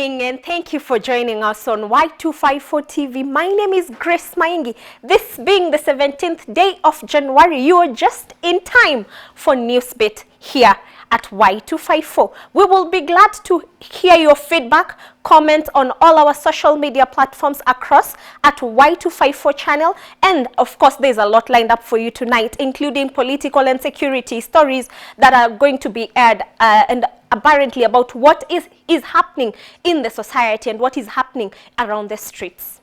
evening and thank you for joining us on Y254 TV. My name is Grace Maingi. This being the 17th day of January, you are just in time for Newsbit here at Y254. We will be glad to hear your feedback, comment on all our social media platforms across at Y254 channel. And of course, there's a lot lined up for you tonight, including political and security stories that are going to be aired and apparently about what is happening in the society and what is happening around the streets.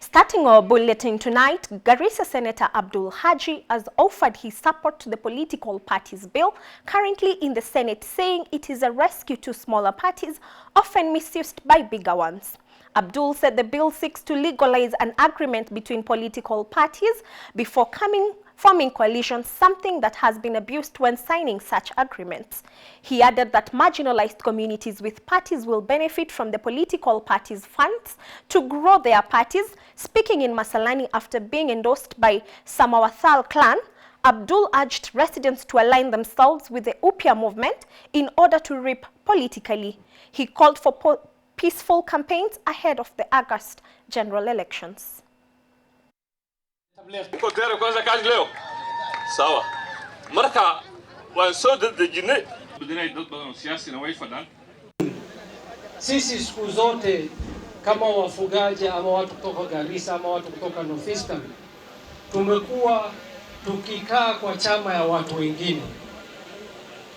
Starting our bulletin tonight, Garissa Senator Abdul Haji has offered his support to the political parties bill currently in the Senate, saying it is a rescue to smaller parties often misused by bigger ones. Abdul said the bill seeks to legalize an agreement between political parties before forming coalitions, something that has been abused when signing such agreements. He added that marginalized communities with parties will benefit from the political parties' funds to grow their parties. Speaking in Masalani after being endorsed by Samawathal clan, Abdul urged residents to align themselves with the Upya movement in order to reap politically. He called for peaceful campaigns ahead of the August general elections. Sawa. Marka waan soo dadejinay. Sisi siku zote kama wafugaji ama watu kutoka Garissa ama watu kutoka Northeastern tumekuwa tukikaa kwa chama ya watu wengine.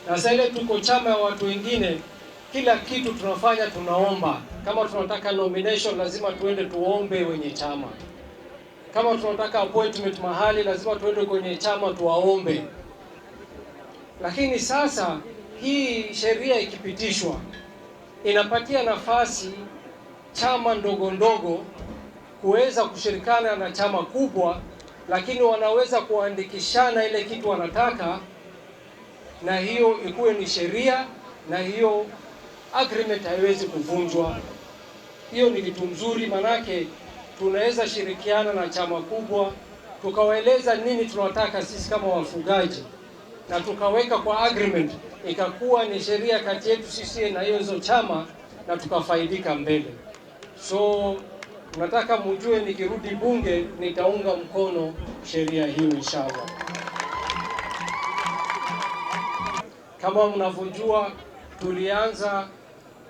Na sasa ile tuko chama ya watu wengine, kila kitu tunafanya tunaomba. Kama tunataka nomination lazima tuende tuombe wenye chama. Kama tunataka appointment mahali lazima tuende kwenye chama tuwaombe. Lakini sasa hii sheria ikipitishwa inapatia nafasi chama ndogo ndogo kuweza kushirikana na chama kubwa, lakini wanaweza kuandikishana ile kitu wanataka, na hiyo ikuwe ni sheria, na hiyo agreement haiwezi kuvunjwa. Hiyo ni kitu mzuri, manake tunaweza shirikiana na chama kubwa tukawaeleza nini tunataka sisi kama wafugaji, na tukaweka kwa agreement, ikakuwa ni sheria kati yetu sisi na hizo chama, na tukafaidika mbele. So nataka mjue nikirudi bunge nitaunga mkono sheria hiyo inshallah. Kama mnavyojua, tulianza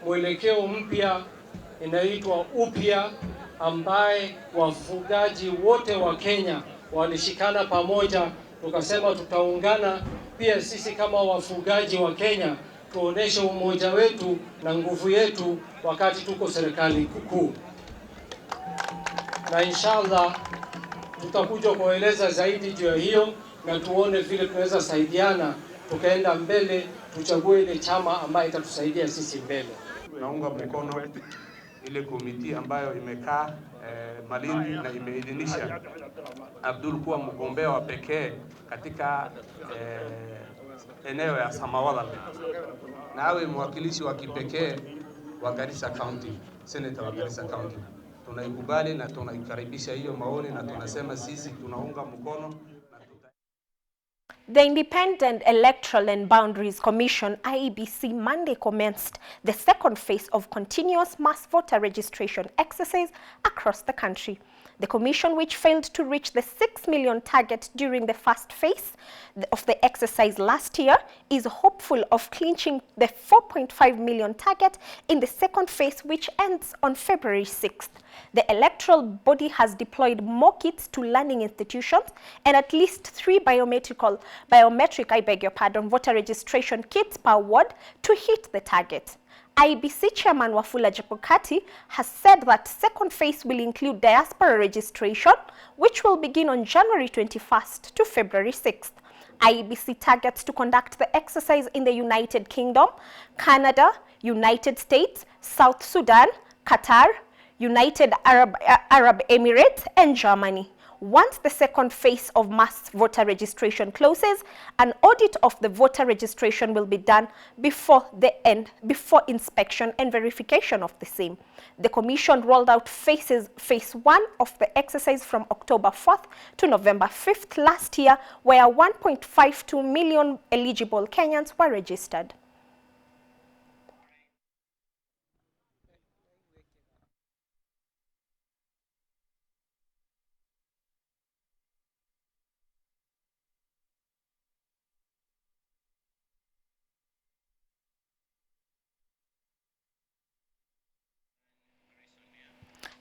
mwelekeo mpya inaitwa Upya, ambaye wafugaji wote wa Kenya walishikana pamoja, tukasema tutaungana pia sisi kama wafugaji wa Kenya tuoneshe umoja wetu na nguvu yetu wakati tuko serikali kuu. Na inshallah tutakuja kueleza zaidi juu ya hiyo, na tuone vile tunaweza saidiana tukaenda mbele, tuchague ile chama ambayo itatusaidia sisi mbele. Naunga mkono ile komiti ambayo imekaa Malindi na imeidhinisha Abdul kuwa mgombea wa pekee katika eneo ya Samawathal, na awe mwakilishi wa kipekee wa Garissa County, senator wa Garissa County. Tunaikubali na tunaikaribisha hiyo maoni, na tunasema sisi tunaunga mkono. The Independent Electoral and Boundaries Commission, IEBC, Monday commenced the second phase of continuous mass voter registration exercise across the country. The commission, which failed to reach the 6 million target during the first phase of the exercise last year, is hopeful of clinching the 4.5 million target in the second phase, which ends on February 6th. The electoral body has deployed more kits to learning institutions and at least 3 biometric voter registration kits per ward to hit the target. IEBC Chairman Wafula Chebukati has said that second phase will include diaspora registration, which will begin on January 21st to February 6th. IEBC targets to conduct the exercise in the United Kingdom, Canada, United States, South Sudan, Qatar, United Arab Emirates, and Germany. once the second phase of mass voter registration closes, an audit of the voter registration will be done before inspection and verification of the same. The Commission rolled out phase 1 of the exercise from October 4th to November 5th last year, where 1.52 million eligible Kenyans were registered.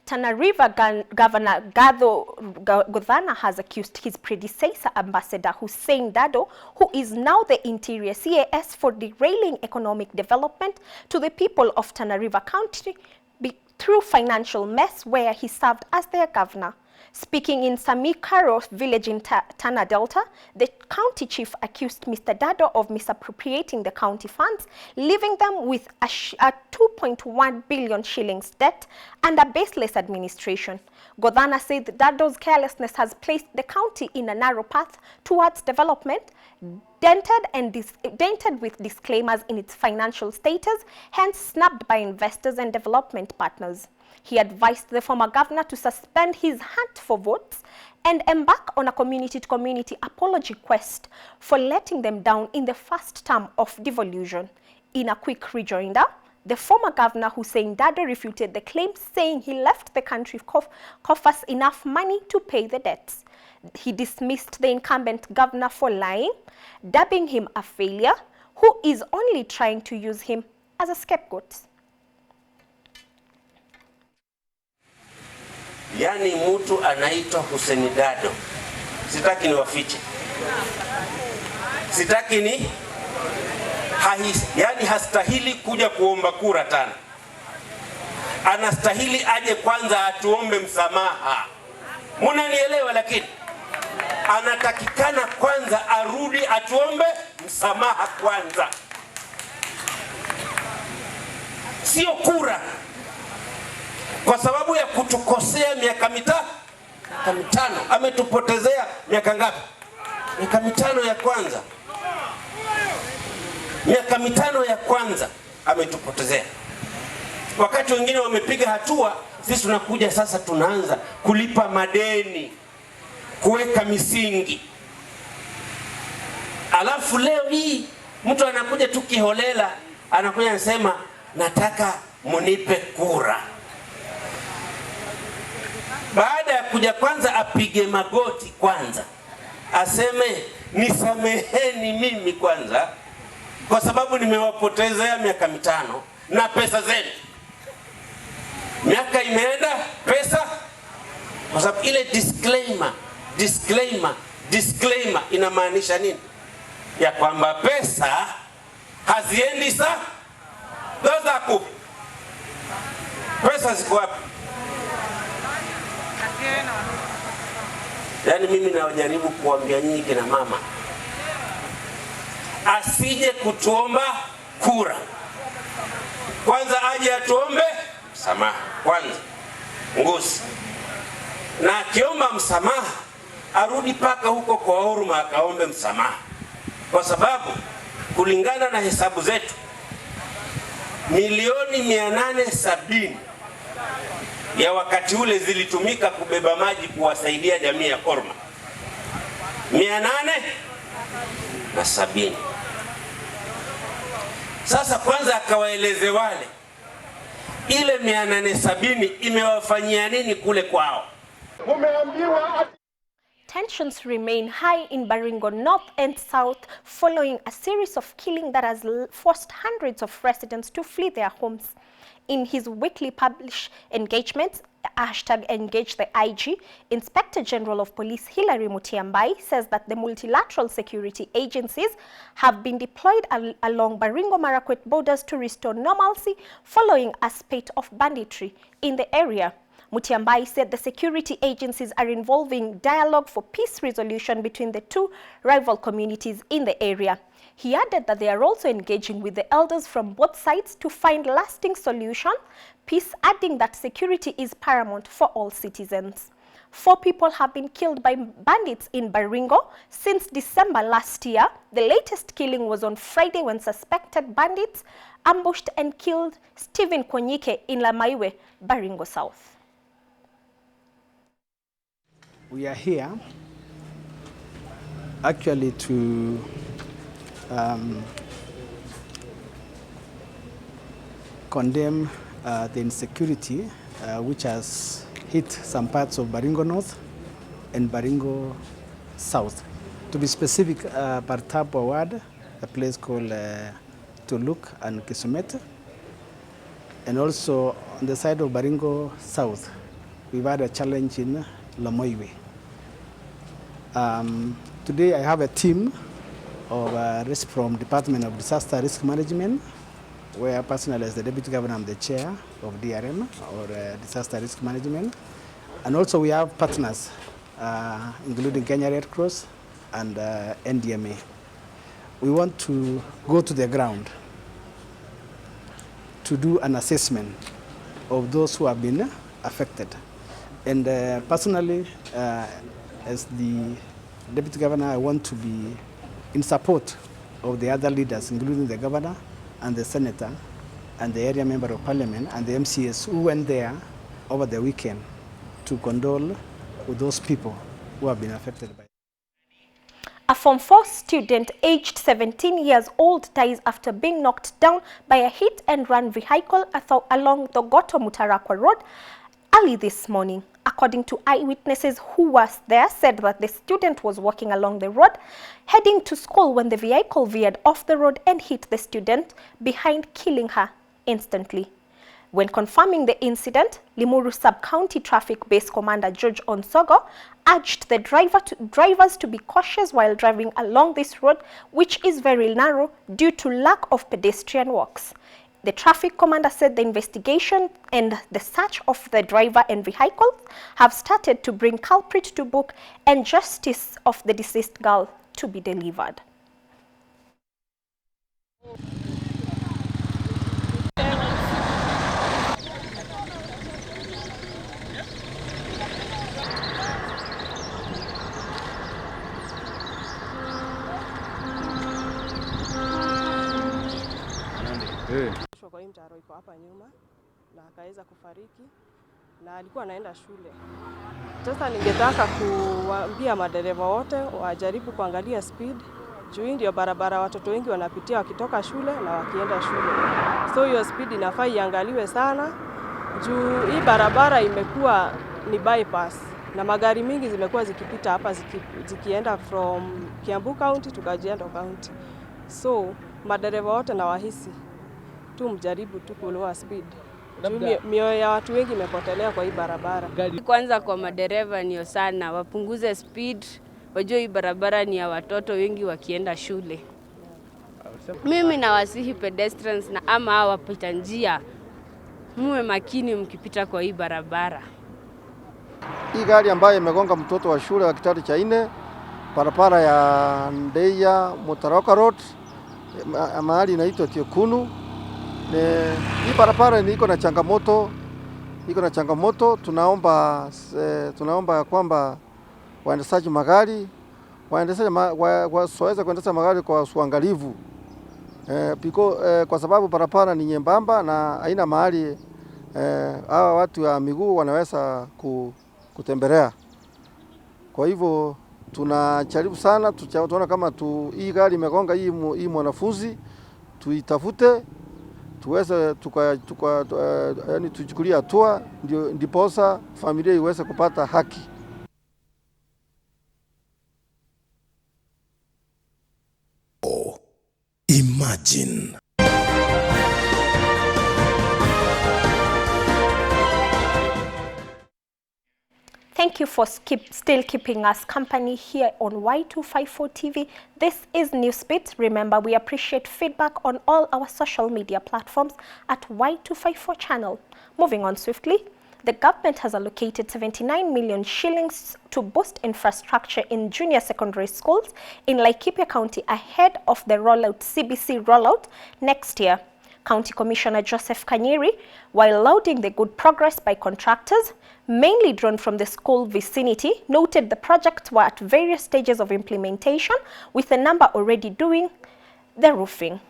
Tana River Governor Konza has accused his predecessor, Ambassador Hussein Dado, who is now the Interior CAS, for derailing economic development to the people of Tana River County through financial mess where he served as their governor. Speaking in Samikaro village in Tana Delta, the county chief accused Mr. Dado of misappropriating the county funds, leaving them with a 2.1 billion shillings debt and a baseless administration. Konza said that Dado's carelessness has placed the county in a narrow path towards development, dented with disclaimers in its financial status, hence snubbed by investors and development partners. He advised the former governor to suspend his hunt for votes and embark on a community-to-community apology quest for letting them down in the first term of devolution. In a quick rejoinder, the former governor Hussein Dado refuted the claims, saying he left the country coffers enough money to pay the debts. He dismissed the incumbent governor for lying, dubbing him a failure who is only trying to use him as a scapegoat. Yani mtu anaitwa Hussein Dado. Sitaki ni wafiche. Sitaki ni yani hastahili kuja kuomba kura tena. Anastahili aje kwanza atuombe msamaha. Munanielewa? Lakini anatakikana kwanza arudi atuombe msamaha kwanza. Sio kura. Kwa sababu ya kutukosea miaka mitano. Ametupotezea miaka ngapi? Miaka mitano ya kwanza. Miaka mitano ya kwanza ametupotezea. Wakati wengine wamepiga hatua, sisi tunakuja sasa tunaanza kulipa madeni, kuweka misingi. Alafu leo hii mtu anakuja tu kiholela, anakuja anasema nataka munipe kura. Baada ya kuja kwanza apige magoti kwanza, aseme nisameheni mimi kwanza kwa sababu nimewapotezea miaka mitano na pesa zenu. Miaka imeenda, pesa, kwa sababu ile disclaimer inamaanisha nini? Ya kwamba pesa haziendi doza ku. Pesa ziko wapi? Yani mimi nawajaribu kuambia nyinyi kina mama, asije kutuomba kura. Kwanza aje atuombe msamaha kwanza. Ngusi. Na akiomba msamaha, arudi paka huko kwa huruma akaombe msamaha. Kwa sababu kulingana na hesabu zetu, milioni 870 ya wakati ule zilitumika kubeba maji kuwasaidia jamii ya Korma. 870. Sasa kwanza akawaeleze wale ile 870 imewafanyia nini kule kwao. Tensions remain high in Baringo North and South following a series of killings that has forced hundreds of residents to flee their homes. In his weekly published engagements, #Engage the IG, Inspector General of Police Hilary Mutiambai says that the multilateral security agencies have been deployed along Baringo-Marakwet borders to restore normalcy following a spate of banditry in the area. Mutiambai said the security agencies are involving dialogue for peace resolution between the two rival communities in the area. He added that they are also engaging with the elders from both sides to find lasting solution, peace, adding that security is paramount for all citizens. 4 people have been killed by bandits in Baringo since December last year. The latest killing was on Friday when suspected bandits ambushed and killed Stephen Konyike in Lamaiwe, Baringo South. We are here actually to condemn the insecurity which has hit some parts of Baringo North and Baringo South. To be specific, Bartapo Ward, a place called Tuluk and Kisumet, and also on the side of Baringo South, we've had a challenge in Lamoiwe. Today I have a team of risk from Department of Disaster Risk Management, where personally as the Deputy Governor I'm the Chair of DRM, or Disaster Risk Management. And also we have partners, including Kenya Red Cross and NDMA. We want to go to the ground to do an assessment of those who have been affected. And personally, as the Deputy Governor, I want to be in support of the other leaders, including the Governor and the Senator and the area Member of Parliament and the MCS who went there over the weekend to condole with those people who have been affected by it. A Form 4 student aged 17 years old dies after being knocked down by a hit-and-run vehicle along the Goto-Mutarakwa Road early this morning. According to eyewitnesses who was there, said that the student was walking along the road heading to school when the vehicle veered off the road and hit the student behind, killing her instantly. When confirming the incident, Limuru Sub-County Traffic Base Commander George Onsogo urged the drivers to be cautious while driving along this road, which is very narrow due to lack of pedestrian walks. The traffic commander said the investigation and the search of the driver and vehicle have started to bring culprit to book and justice of the deceased girl to be delivered. Kwa hii mtaro iko hapa nyuma na akaweza kufariki na alikuwa anaenda shule. Sasa ningetaka kuambia madereva wote wajaribu kuangalia speed. Juu hii ndio barabara watoto wengi wanapitia wakitoka shule na wakienda shule. So hiyo speed inafaa iangaliwe sana. Juu hii barabara imekuwa ni bypass na magari mingi zimekuwa zikipita hapa zikienda from Kiambu County to Kajiado County. So madereva wote na wahisi tu mjaribu tu kulower speed. Mioyo ya watu wengi imepotelea kwa hii barabara. Kwanza kwa madereva niyo sana wapunguze speed, wajue hii barabara ni ya watoto wengi wakienda shule. Mimi nawasihi pedestrians na ama hawa wapita njia muwe makini mkipita kwa hii barabara. Hii gari ambayo imegonga mtoto wa shule wa kidato cha 4 barabara ya Ndeya Mutarakwa Road mahali inaitwa Tiokunu. Hii barabara iko na changamoto, tunaomba kwamba waendeshaji magari waweze kuendesha magari kwa uangalifu. Kwa sababu barabara ni nyembamba na haina mahali hawa watu wa miguu wanaweza kutembelea. Kwa hivyo tunajaribu sana, tunaona kama hii gari imegonga hii mwanafunzi tuitafute tuweze yani tuchukulie hatua ndiposa familia iweze kupata haki. Imagine. Thank you for still keeping us company here on Y254 TV. This is Newsbeat. Remember, we appreciate feedback on all our social media platforms at Y254 channel. Moving on swiftly, the government has allocated 79 million shillings to boost infrastructure in junior secondary schools in Laikipia County ahead of the CBC rollout next year. County Commissioner Joseph Kanyiri, while lauding the good progress by contractors, mainly drawn from the school vicinity, noted the projects were at various stages of implementation, with a number already doing the roofing.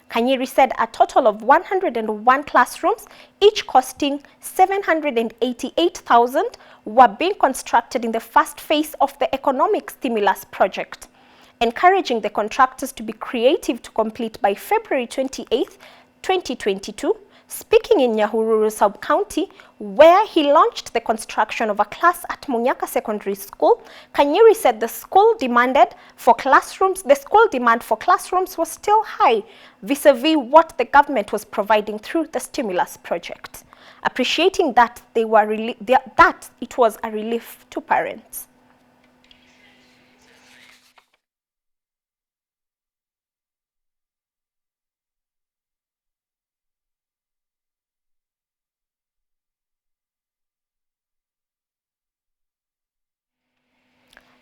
Kanyiri said a total of 101 classrooms, each costing 788,000, were being constructed in the first phase of the economic stimulus project, encouraging the contractors to be creative to complete by February 28, 2022. Speaking in Nyahururu sub-county, where he launched the construction of a class at Munyaka Secondary School, Kanyiri said the school demand for classrooms was still high vis-a-vis what the government was providing through the stimulus project, appreciating that it was a relief to parents.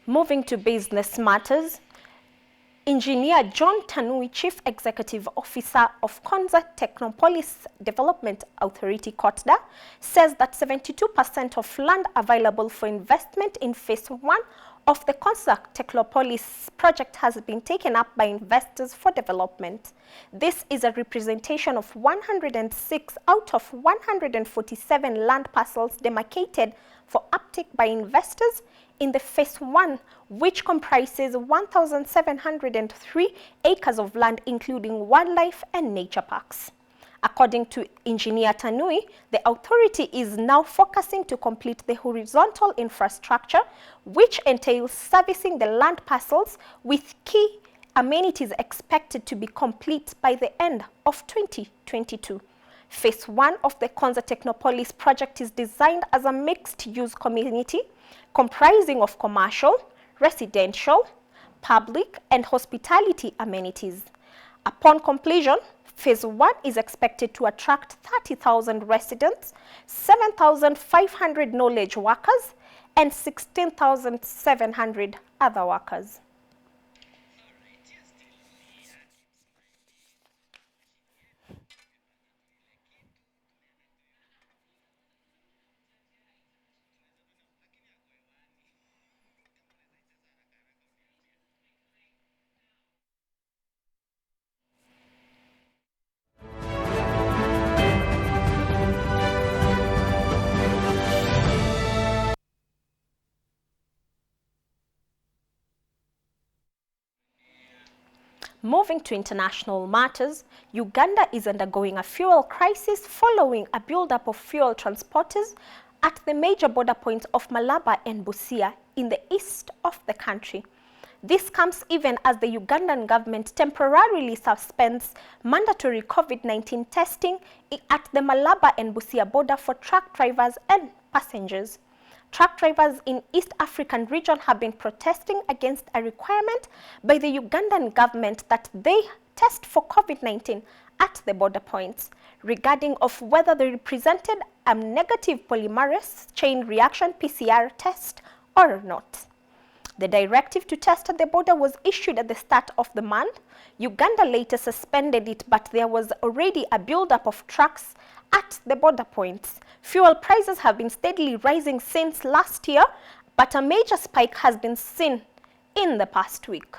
Moving to business matters, Engineer John Tanui, Chief Executive Officer of Konza Technopolis Development Authority, KOTDA, says that 72% of land available for investment in Phase 1 of the Konza Technopolis project has been taken up by investors for development. This is a representation of 106 out of 147 land parcels demarcated for uptake by investors in the Phase 1, which comprises 1,703 acres of land, including wildlife and nature parks. According to Engineer Tanui, the authority is now focusing to complete the horizontal infrastructure, which entails servicing the land parcels, with key amenities expected to be complete by the end of 2022. Phase 1 of the Konza Technopolis project is designed as a mixed-use community comprising of commercial, residential, public, and hospitality amenities. Upon completion, Phase 1 is expected to attract 30,000 residents, 7,500 knowledge workers, and 16,700 other workers. Moving to international matters, Uganda is undergoing a fuel crisis following a buildup of fuel transporters at the major border points of Malaba and Busia in the east of the country. This comes even as the Ugandan government temporarily suspends mandatory COVID-19 testing at the Malaba and Busia border for truck drivers and passengers. Truck drivers in East African region have been protesting against a requirement by the Ugandan government that they test for COVID-19 at the border points, regarding of whether they presented a negative polymerase chain reaction PCR test or not. The directive to test at the border was issued at the start of the month. Uganda later suspended it, but there was already a buildup of trucks at the border points. Fuel prices have been steadily rising since last year, but a major spike has been seen in the past week.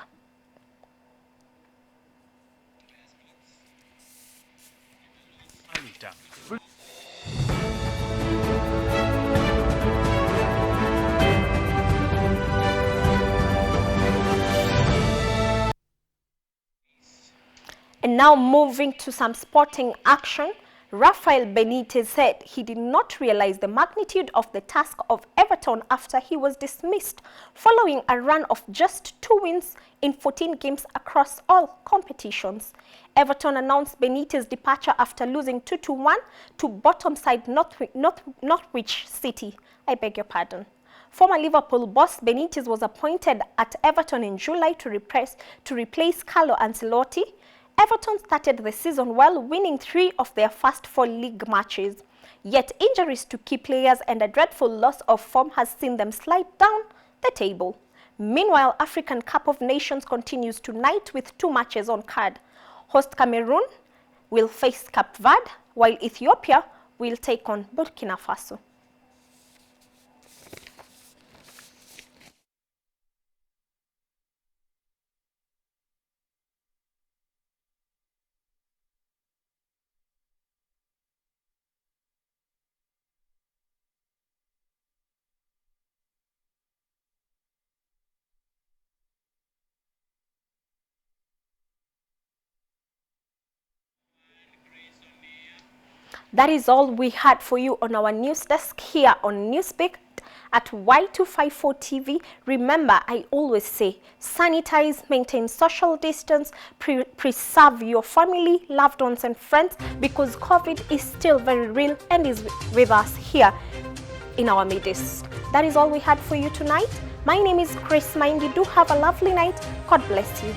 And now moving to some sporting action, Rafael Benitez said he did not realize the magnitude of the task of Everton after he was dismissed following a run of just 2 wins in 14 games across all competitions. Everton announced Benitez's departure after losing 2-1 to bottom side Norwich City. I beg your pardon. Former Liverpool boss Benitez was appointed at Everton in July to replace Carlo Ancelotti. Everton started the season well, winning 3 of their first 4 league matches. Yet injuries to key players and a dreadful loss of form has seen them slide down the table. Meanwhile, African Cup of Nations continues tonight with 2 matches on card. Host Cameroon will face Cape Verde, while Ethiopia will take on Burkina Faso. That is all we had for you on our news desk here on Newspeak at Y254 TV. Remember, I always say, sanitize, maintain social distance, preserve your family, loved ones and friends, because COVID is still very real and is with us here in our midst. That is all we had for you tonight. My name is Maingi. Do have a lovely night. God bless you.